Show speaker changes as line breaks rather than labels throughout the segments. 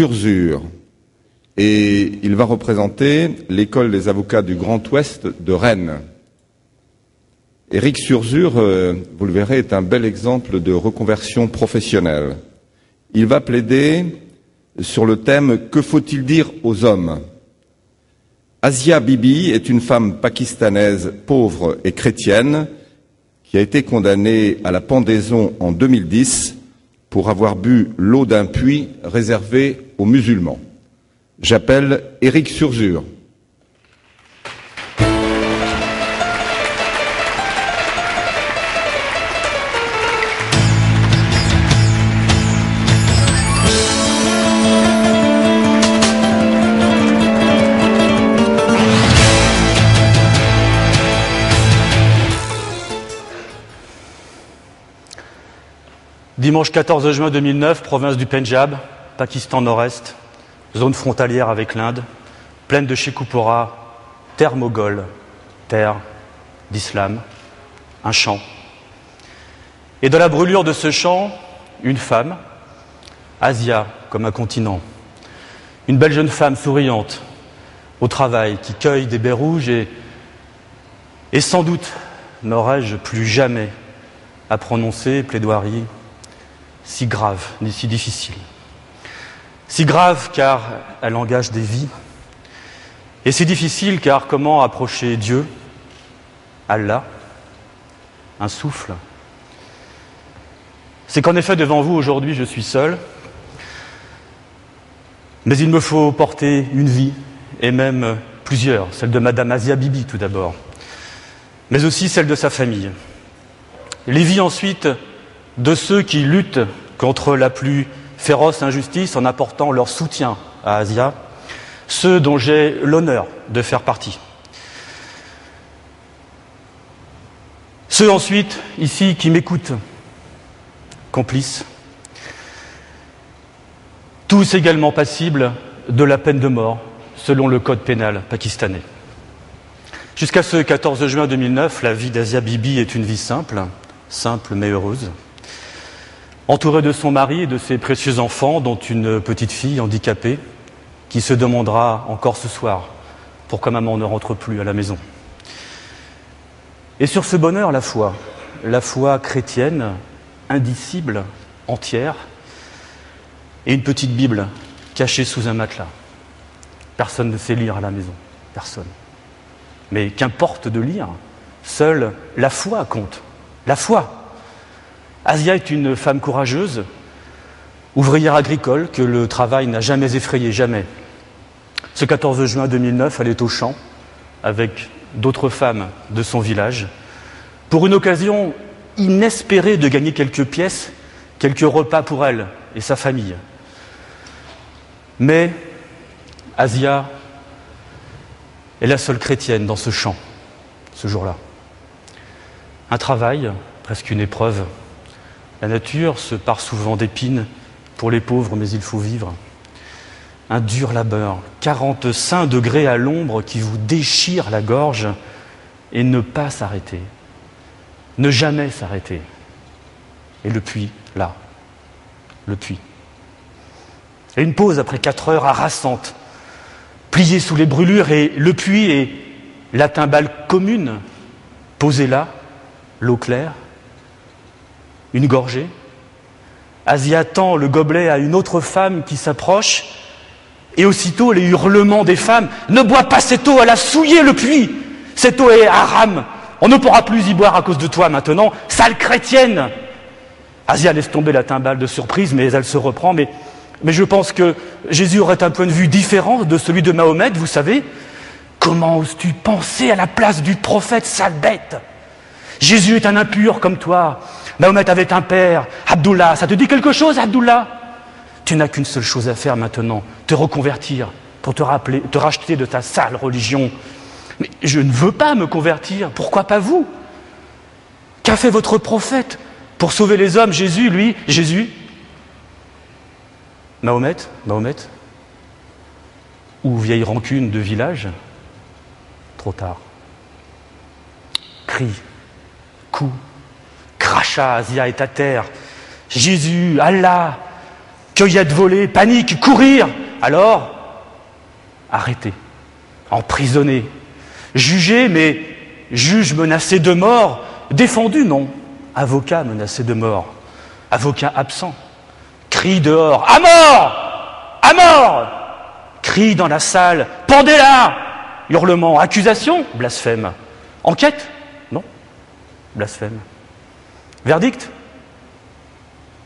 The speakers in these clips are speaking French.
Surzur. Et il va représenter l'école des avocats du Grand Ouest de Rennes. Éric Surzur, vous le verrez, est un bel exemple de reconversion professionnelle. Il va plaider sur le thème « Que faut-il dire aux hommes ?» Asia Bibi est une femme pakistanaise pauvre et chrétienne qui a été condamnée à la pendaison en 2010 pour avoir bu l'eau d'un puits réservé aux musulmans. J'appelle Éric Surzur.
Dimanche 14 juin 2009, province du Pendjab, Pakistan Nord-Est, zone frontalière avec l'Inde, plaine de Sheikhupura, terre moghole, terre d'islam, un champ. Et dans la brûlure de ce champ, une femme, Asia comme un continent, une belle jeune femme souriante, au travail, qui cueille des baies rouges et sans doute n'aurais-je plus jamais à prononcer plaidoirie si grave ni si difficile. Si grave car elle engage des vies, et si difficile car comment approcher Dieu, Allah, un souffle. C'est qu'en effet devant vous aujourd'hui je suis seul, mais il me faut porter une vie, et même plusieurs, celle de Madame Asia Bibi tout d'abord, mais aussi celle de sa famille. Les vies ensuite de ceux qui luttent contre la plus féroce injustice en apportant leur soutien à Asia, ceux dont j'ai l'honneur de faire partie. Ceux ensuite, ici, qui m'écoutent, complices, tous également passibles de la peine de mort, selon le code pénal pakistanais. Jusqu'à ce 14 juin 2009, la vie d'Asia Bibi est une vie simple mais heureuse, entourée de son mari et de ses précieux enfants, dont une petite fille handicapée, qui se demandera encore ce soir pourquoi maman ne rentre plus à la maison. Et sur ce bonheur, la foi chrétienne, indicible, entière, et une petite Bible cachée sous un matelas. Personne ne sait lire à la maison, personne. Mais qu'importe de lire, seule la foi compte. La foi. Asia est une femme courageuse, ouvrière agricole, que le travail n'a jamais effrayée, jamais. Ce 14 juin 2009, elle est au champ, avec d'autres femmes de son village, pour une occasion inespérée de gagner quelques pièces, quelques repas pour elle et sa famille. Mais Asia est la seule chrétienne dans ce champ, ce jour-là. Un travail, presque une épreuve. La nature se pare souvent d'épines pour les pauvres, mais il faut vivre. Un dur labeur, 45 degrés à l'ombre qui vous déchire la gorge et ne pas s'arrêter. Ne jamais s'arrêter. Et le puits, là. Le puits. Et une pause après 4 heures harassante, pliée sous les brûlures, et le puits et la timbale commune, posée là, l'eau claire, une gorgée. Asia tend le gobelet à une autre femme qui s'approche, et aussitôt les hurlements des femmes. « Ne bois pas cette eau, elle a souillé le puits. Cette eau est haram. On ne pourra plus y boire à cause de toi maintenant, sale chrétienne !» Asia laisse tomber la timbale de surprise, mais elle se reprend. Mais je pense que Jésus aurait un point de vue différent de celui de Mahomet, vous savez. Comment oses-tu penser à la place du prophète, sale bête ? Jésus est un impur comme toi. Mahomet avait un père, Abdullah. Ça te dit quelque chose, Abdullah ? Tu n'as qu'une seule chose à faire maintenant, te reconvertir pour te racheter de ta sale religion. Mais je ne veux pas me convertir. Pourquoi pas vous ? Qu'a fait votre prophète pour sauver les hommes ? Jésus, lui, Jésus. Mahomet, ou vieille rancune de village ? Trop tard. Cri, coup, crachat, Asia est à terre. Jésus, Allah, Cueillette volée, panique, courir. Alors, arrêté, emprisonné, jugé, mais juge menacé de mort, défendu, non, avocat menacé de mort, avocat absent, cri dehors, à mort, à mort, cri dans la salle, pendez-la, hurlement, accusation, blasphème, enquête, non, blasphème, verdict,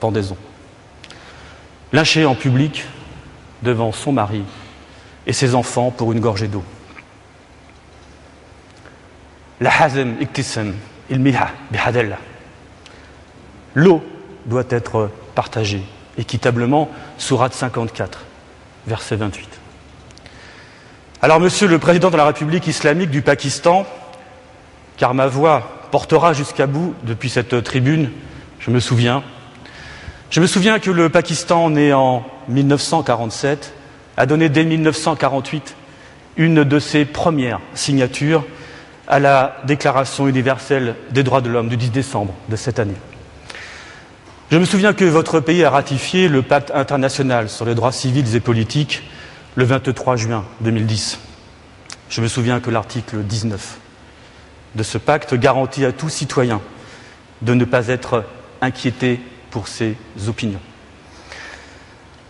pendaison, lynché en public devant son mari et ses enfants pour une gorgée d'eau. La hazem iktisam ilmiha bihadella. L'eau doit être partagée équitablement, sourate 54, verset 28. Alors, Monsieur le Président de la République islamique du Pakistan, car ma voix portera jusqu'à bout depuis cette tribune, je me souviens que le Pakistan, né en 1947, a donné dès 1948 une de ses premières signatures à la Déclaration universelle des droits de l'homme du 10 décembre de cette année. Je me souviens que votre pays a ratifié le pacte international sur les droits civils et politiques le 23 juin 2010. Je me souviens que l'article 19 de ce pacte garantit à tout citoyen de ne pas être inquiété pour ses opinions.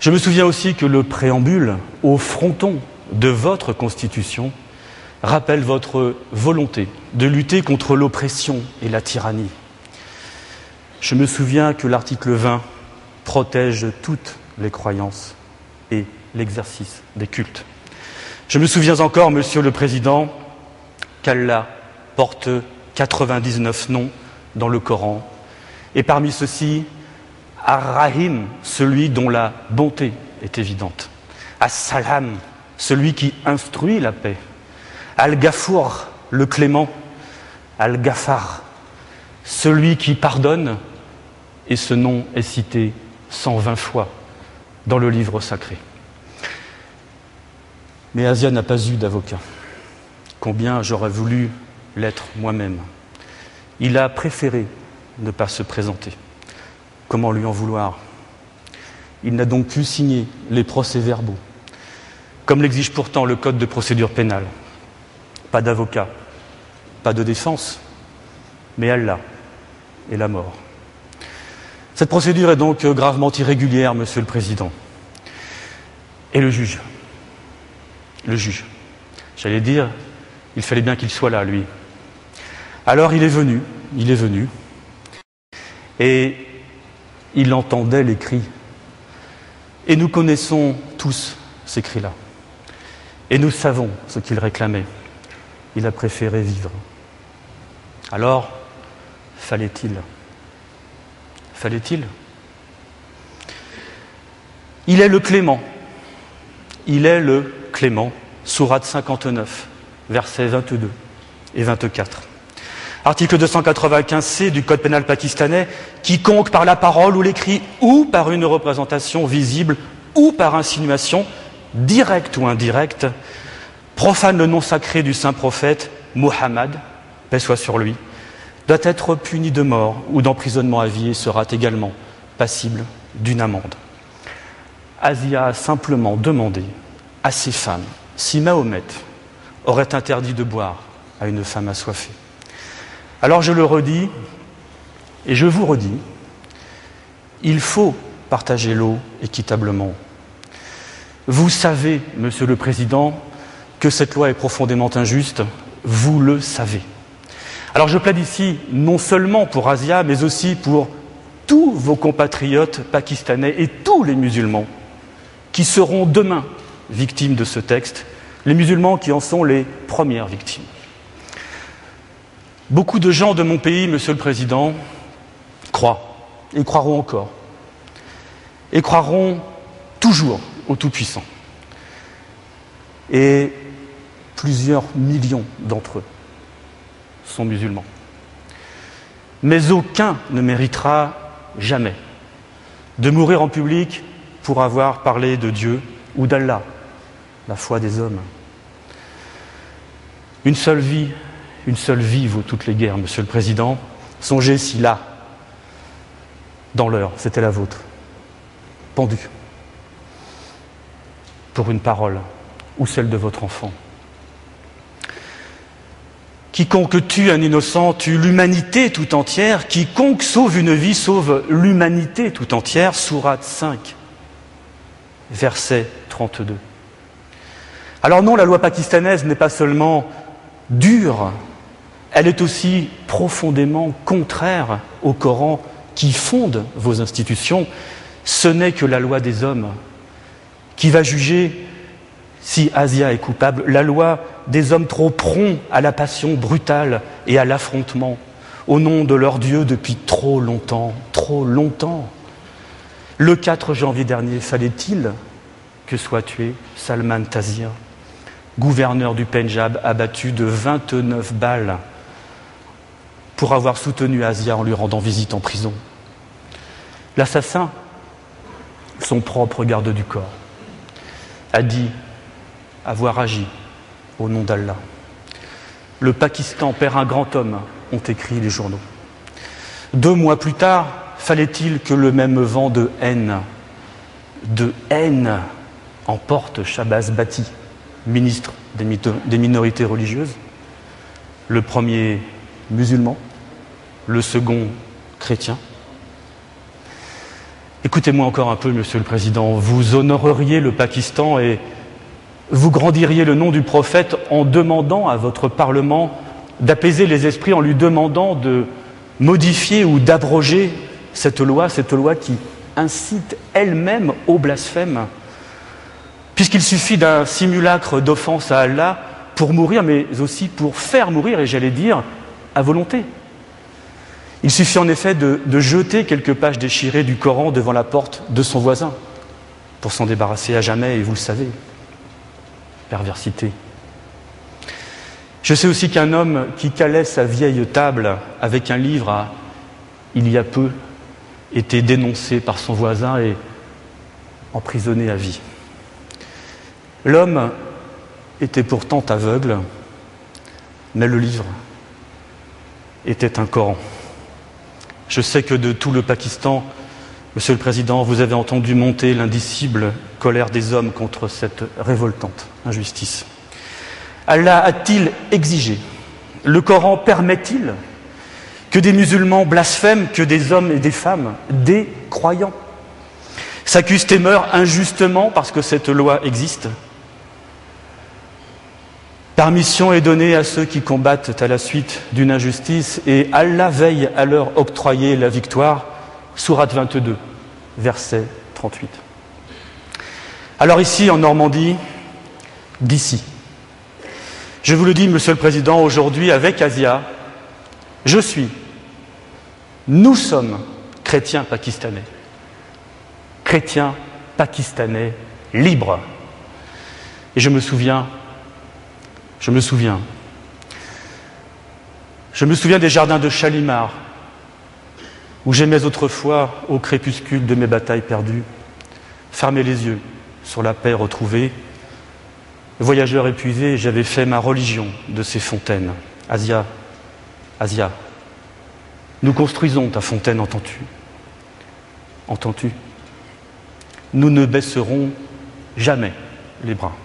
Je me souviens aussi que le préambule au fronton de votre Constitution rappelle votre volonté de lutter contre l'oppression et la tyrannie. Je me souviens que l'article 20 protège toutes les croyances et l'exercice des cultes. Je me souviens encore, Monsieur le Président, qu'Allah porte 99 noms dans le Coran, et parmi ceux-ci, Ar-Rahim, celui dont la bonté est évidente. As-Salam, celui qui instruit la paix. Al-Ghafour, le clément. Al-Ghaffar, celui qui pardonne, et ce nom est cité 120 fois dans le livre sacré. Mais Asia n'a pas eu d'avocat. Combien j'aurais voulu l'être moi-même. Il a préféré ne pas se présenter. Comment lui en vouloir? Il n'a donc pu signer les procès-verbaux, comme l'exige pourtant le Code de procédure pénale. Pas d'avocat, pas de défense, mais Allah et la mort. Cette procédure est donc gravement irrégulière, Monsieur le Président. Et le juge, j'allais dire, il fallait bien qu'il soit là, lui. Alors il est venu, et il entendait les cris. Et nous connaissons tous ces cris-là. Et nous savons ce qu'il réclamait. Il a préféré vivre. Alors, fallait-il? Il est le clément. Il est le clément. Sourate 59, versets 22 et 24. Article 295C du Code pénal pakistanais, quiconque par la parole ou l'écrit ou par une représentation visible ou par insinuation, directe ou indirecte, profane le nom sacré du saint prophète Muhammad, paix soit sur lui, doit être puni de mort ou d'emprisonnement à vie et sera également passible d'une amende. Asia a simplement demandé à ses femmes si Mahomet aurait interdit de boire à une femme assoiffée. Alors je le redis, et je vous redis, il faut partager l'eau équitablement. Vous savez, Monsieur le Président, que cette loi est profondément injuste, vous le savez. Alors je plaide ici non seulement pour Asia, mais aussi pour tous vos compatriotes pakistanais et tous les musulmans qui seront demain victimes de ce texte, les musulmans qui en sont les premières victimes. Beaucoup de gens de mon pays, Monsieur le Président, croient, et croiront encore, et croiront toujours au Tout-Puissant. Et plusieurs millions d'entre eux sont musulmans. Mais aucun ne méritera jamais de mourir en public pour avoir parlé de Dieu ou d'Allah, la foi des hommes. Une seule vie vaut toutes les guerres, Monsieur le Président. Songez si là, dans l'heure, c'était la vôtre, pendu. pour une parole ou celle de votre enfant. Quiconque tue un innocent tue l'humanité tout entière. Quiconque sauve une vie sauve l'humanité tout entière. Sourate 5, verset 32. Alors non, la loi pakistanaise n'est pas seulement dure, elle est aussi profondément contraire au Coran qui fonde vos institutions. Ce n'est que la loi des hommes qui va juger si Asia est coupable, la loi des hommes trop prompts à la passion brutale et à l'affrontement au nom de leur Dieu depuis trop longtemps, trop longtemps. Le 4 janvier dernier, fallait-il que soit tué Salman Taseer, gouverneur du Pendjab, abattu de 29 balles pour avoir soutenu Asia en lui rendant visite en prison. L'assassin, son propre garde du corps, a dit avoir agi au nom d'Allah. Le Pakistan perd un grand homme, ont écrit les journaux. 2 mois plus tard, fallait-il que le même vent de haine emporte Shahbaz Bhatti, ministre des minorités religieuses, le premier musulman, le second chrétien. Écoutez-moi encore un peu, Monsieur le Président, vous honoreriez le Pakistan et vous grandiriez le nom du prophète en demandant à votre Parlement d'apaiser les esprits, en lui demandant de modifier ou d'abroger cette loi qui incite elle-même au blasphème, puisqu'il suffit d'un simulacre d'offense à Allah pour mourir, mais aussi pour faire mourir, et j'allais dire, à volonté. Il suffit en effet de jeter quelques pages déchirées du Coran devant la porte de son voisin pour s'en débarrasser à jamais, et vous le savez. Perversité. Je sais aussi qu'un homme qui calait sa vieille table avec un livre a, il y a peu, été dénoncé par son voisin et emprisonné à vie. L'homme était pourtant aveugle, mais le livre était un Coran. Je sais que de tout le Pakistan, Monsieur le Président, vous avez entendu monter l'indicible colère des hommes contre cette révoltante injustice. Allah a-t-il exigé? Le Coran permet-il que des musulmans blasphèment, que des hommes et des femmes, des croyants, s'accusent et meurent injustement parce que cette loi existe? Permission est donnée à ceux qui combattent à la suite d'une injustice et Allah veille à leur octroyer la victoire. Sourate 22, verset 38. Alors ici, en Normandie, d'ici, je vous le dis, Monsieur le Président, aujourd'hui, avec Asia, nous sommes chrétiens pakistanais libres. Et je me souviens des jardins de Shalimar, où j'aimais autrefois, au crépuscule de mes batailles perdues, fermer les yeux sur la paix retrouvée. Voyageur épuisé, j'avais fait ma religion de ces fontaines. Asia, nous construisons ta fontaine, entends-tu? Entends-tu? Nous ne baisserons jamais les bras.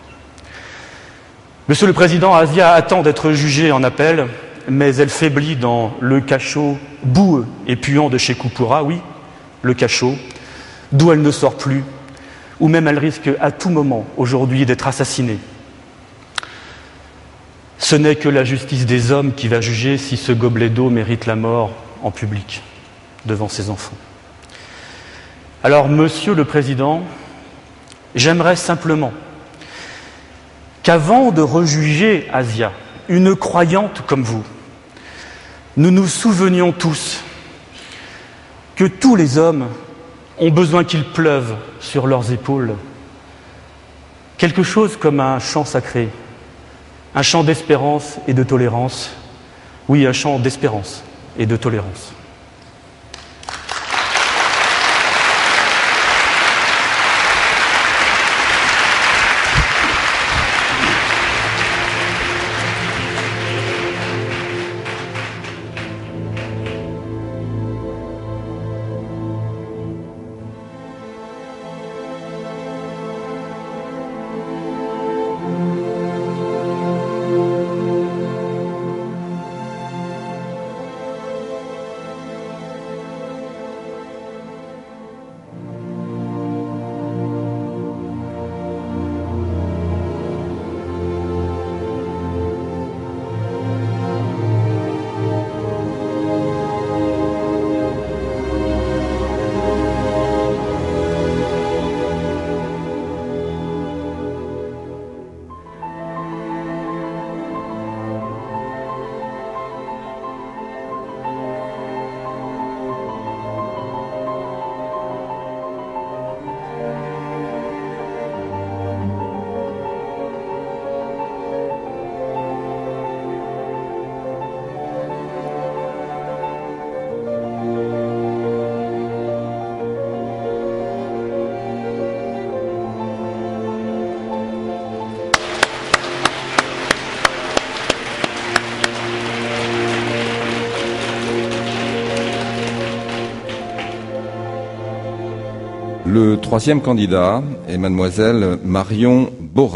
Monsieur le Président, Asia attend d'être jugée en appel, mais elle faiblit dans le cachot boueux et puant de chez Kupura, oui, le cachot, d'où elle ne sort plus, ou même elle risque à tout moment aujourd'hui d'être assassinée. Ce n'est que la justice des hommes qui va juger si ce gobelet d'eau mérite la mort en public, devant ses enfants. Alors, Monsieur le Président, j'aimerais simplement qu'avant de rejuger Asia, une croyante comme vous, nous nous souvenions tous que tous les hommes ont besoin qu'il pleuve sur leurs épaules quelque chose comme un chant sacré, un chant d'espérance et de tolérance. Oui, un chant d'espérance et de tolérance.
Le troisième candidat est mademoiselle Marion Borin.